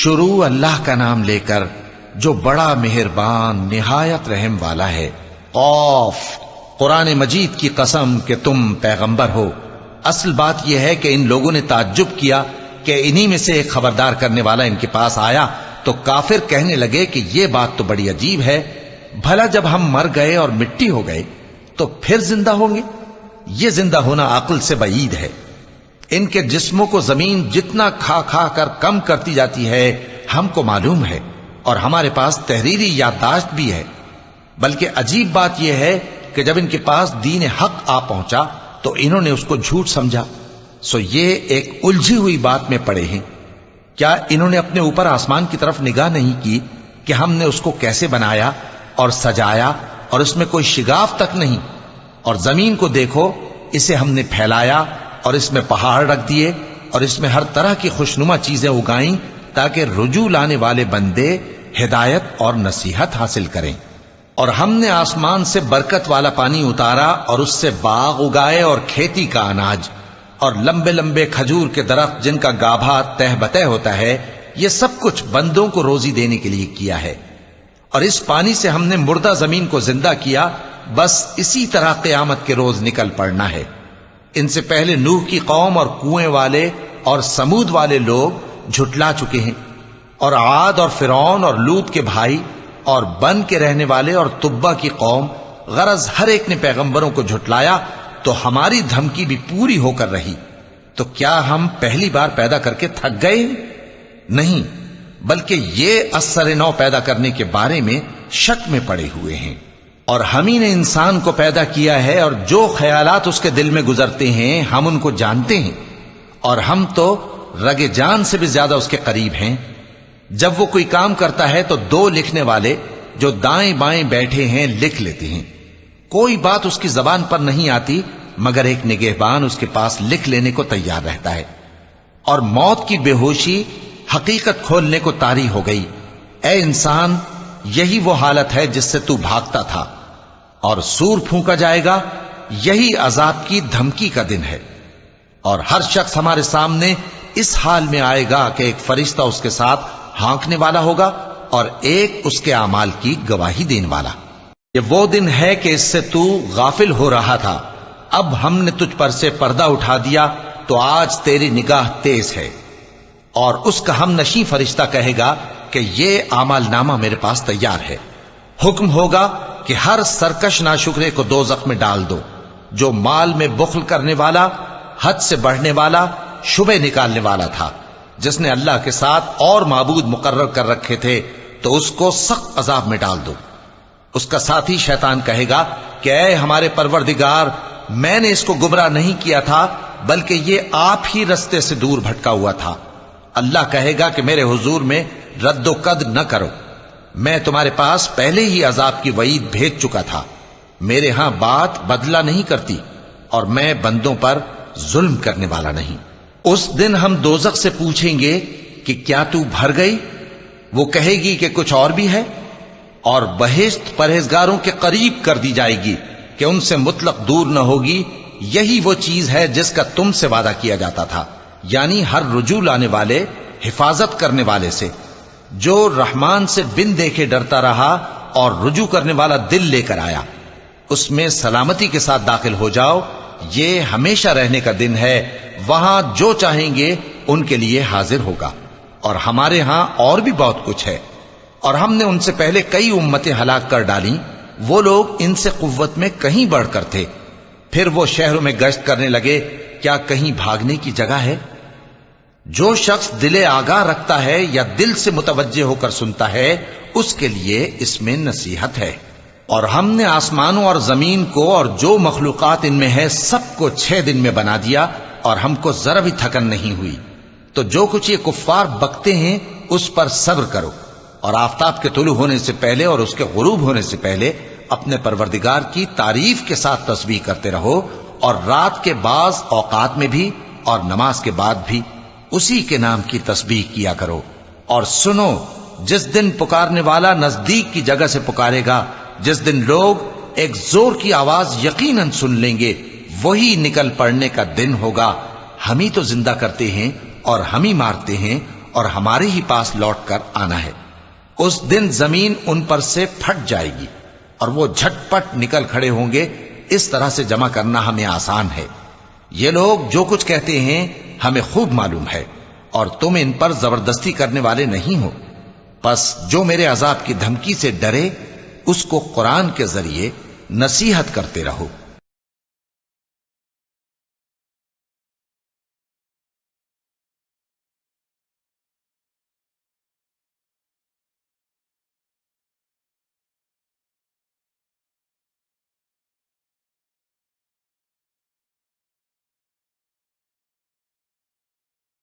شروع اللہ کا نام لے کر جو بڑا مہربان نہایت رحم والا ہے۔ قاف، قرآن مجید کی قسم کہ تم پیغمبر ہو۔ اصل بات یہ ہے کہ ان لوگوں نے تعجب کیا کہ انہی میں سے ایک خبردار کرنے والا ان کے پاس آیا تو کافر کہنے لگے کہ یہ بات تو بڑی عجیب ہے، بھلا جب ہم مر گئے اور مٹی ہو گئے تو پھر زندہ ہوں گے؟ یہ زندہ ہونا عقل سے بعید ہے۔ ان کے جسموں کو زمین جتنا کھا کھا کر کم کرتی جاتی ہے ہم کو معلوم ہے، اور ہمارے پاس تحریری یادداشت بھی ہے۔ بلکہ عجیب بات یہ ہے کہ جب ان کے پاس دین حق آ پہنچا تو انہوں نے اس کو جھوٹ سمجھا، سو یہ ایک الجھی ہوئی بات میں پڑے ہیں۔ کیا انہوں نے اپنے اوپر آسمان کی طرف نگاہ نہیں کی کہ ہم نے اس کو کیسے بنایا اور سجایا، اور اس میں کوئی شگاف تک نہیں؟ اور زمین کو دیکھو، اسے ہم نے پھیلایا اور اس میں پہاڑ رکھ دیے اور اس میں ہر طرح کی خوشنما چیزیں اگائیں تاکہ رجوع لانے والے بندے ہدایت اور نصیحت حاصل کریں۔ اور ہم نے آسمان سے برکت والا پانی اتارا اور اس سے باغ اگائے اور کھیتی کا اناج اور لمبے لمبے کھجور کے درخت جن کا گابھا تہ بتہ ہوتا ہے، یہ سب کچھ بندوں کو روزی دینے کے لیے کیا ہے۔ اور اس پانی سے ہم نے مردہ زمین کو زندہ کیا، بس اسی طرح قیامت کے روز نکل پڑنا ہے۔ ان سے پہلے نوح کی قوم اور کنویں والے اور سمود والے لوگ جھٹلا چکے ہیں، اور عاد اور فرعون اور لوط کے بھائی اور بن کے رہنے والے اور تبا کی قوم، غرض ہر ایک نے پیغمبروں کو جھٹلایا تو ہماری دھمکی بھی پوری ہو کر رہی۔ تو کیا ہم پہلی بار پیدا کر کے تھک گئے؟ نہیں، بلکہ یہ اثر نو پیدا کرنے کے بارے میں شک میں پڑے ہوئے ہیں۔ اور ہم ہی نے انسان کو پیدا کیا ہے، اور جو خیالات اس کے دل میں گزرتے ہیں ہم ان کو جانتے ہیں، اور ہم تو رگ جان سے بھی زیادہ اس کے قریب ہیں۔ جب وہ کوئی کام کرتا ہے تو دو لکھنے والے جو دائیں بائیں بیٹھے ہیں لکھ لیتے ہیں۔ کوئی بات اس کی زبان پر نہیں آتی مگر ایک نگہبان اس کے پاس لکھ لینے کو تیار رہتا ہے۔ اور موت کی بے ہوشی حقیقت کھولنے کو طاری ہو گئی۔ اے انسان، یہی وہ حالت ہے جس سے تو بھاگتا تھا، اور سور پھونکا جائے گا، یہی عذاب کی دھمکی کا دن ہے۔ اور ہر شخص ہمارے سامنے اس حال میں آئے گا کہ ایک فرشتہ اس کے ساتھ ہانکنے والا ہوگا اور ایک اس کے اعمال کی گواہی دینے والا۔ یہ وہ دن ہے کہ اس سے تو غافل ہو رہا تھا، اب ہم نے تجھ پر سے پردہ اٹھا دیا تو آج تیری نگاہ تیز ہے۔ اور اس کا ہم نشیں فرشتہ کہے گا کہ یہ اعمال نامہ میرے پاس تیار ہے۔ حکم ہوگا کہ ہر سرکش ناشکرے کو دوزخ میں ڈال دو، جو مال میں بخل کرنے والا، حد سے بڑھنے والا، شبہ نکالنے والا تھا، جس نے اللہ کے ساتھ اور معبود مقرر کر رکھے تھے، تو اس کو سخت عذاب میں ڈال دو۔ اس کا ساتھی شیطان کہے گا کہ اے ہمارے پروردگار، میں نے اس کو گمراہ نہیں کیا تھا بلکہ یہ آپ ہی رستے سے دور بھٹکا ہوا تھا۔ اللہ کہے گا کہ میرے حضور میں رد و قد نہ کرو، میں تمہارے پاس پہلے ہی عذاب کی وعید بھیج چکا تھا۔ میرے ہاں بات بدلہ نہیں کرتی، اور میں بندوں پر ظلم کرنے والا نہیں۔ اس دن ہم دوزخ سے پوچھیں گے کہ کیا تو بھر گئی؟ وہ کہے گی کہ کچھ اور بھی ہے، اور بہشت پرہیزگاروں کے قریب کر دی جائے گی کہ ان سے مطلق دور نہ ہوگی۔ یہی وہ چیز ہے جس کا تم سے وعدہ کیا جاتا تھا، یعنی ہر رجوع لانے والے، حفاظت کرنے والے سے، جو رحمان سے بن دیکھے ڈرتا رہا اور رجوع کرنے والا دل لے کر آیا، اس میں سلامتی کے ساتھ داخل ہو جاؤ۔ یہ ہمیشہ رہنے کا دن ہے، وہاں جو چاہیں گے ان کے لیے حاضر ہوگا۔ اور ہمارے ہاں اور بھی بہت کچھ ہے، اور ہم نے ان سے پہلے کئی امتیں ہلاک کر ڈالیں، وہ لوگ ان سے قوت میں کہیں بڑھ کر تھے۔ پھر وہ شہروں میں گشت کرنے لگے، کیا کہیں بھاگنے کی جگہ ہے؟ جو شخص دل آگاہ رکھتا ہے یا دل سے متوجہ ہو کر سنتا ہے، اس کے لیے اس میں نصیحت ہے۔ اور ہم نے آسمانوں اور زمین کو اور جو مخلوقات ان میں ہے سب کو 6 دن میں بنا دیا، اور ہم کو ذرا بھی تھکن نہیں ہوئی۔ تو جو کچھ یہ کفار بکتے ہیں اس پر صبر کرو، اور آفتاب کے طلوع ہونے سے پہلے اور اس کے غروب ہونے سے پہلے اپنے پروردگار کی تعریف کے ساتھ تسبیح کرتے رہو، اور رات کے بعض اوقات میں بھی اور نماز کے بعد بھی اسی کے نام کی تسبیح کیا کرو۔ اور سنو، جس دن پکارنے والا نزدیک کی جگہ سے پکارے گا، جس دن لوگ ایک زور کی آواز یقیناً سن لیں گے، وہی نکل پڑنے کا دن ہوگا۔ ہم ہی تو زندہ کرتے ہیں اور ہم ہی مارتے ہیں، اور ہمارے ہی پاس لوٹ کر آنا ہے۔ اس دن زمین ان پر سے پھٹ جائے گی اور وہ جھٹ پٹ نکل کھڑے ہوں گے۔ اس طرح سے جمع کرنا ہمیں آسان ہے۔ یہ لوگ جو کچھ کہتے ہیں ہمیں خوب معلوم ہے، اور تم ان پر زبردستی کرنے والے نہیں ہو۔ پس جو میرے عذاب کی دھمکی سے ڈرے اس کو قرآن کے ذریعے نصیحت کرتے رہو۔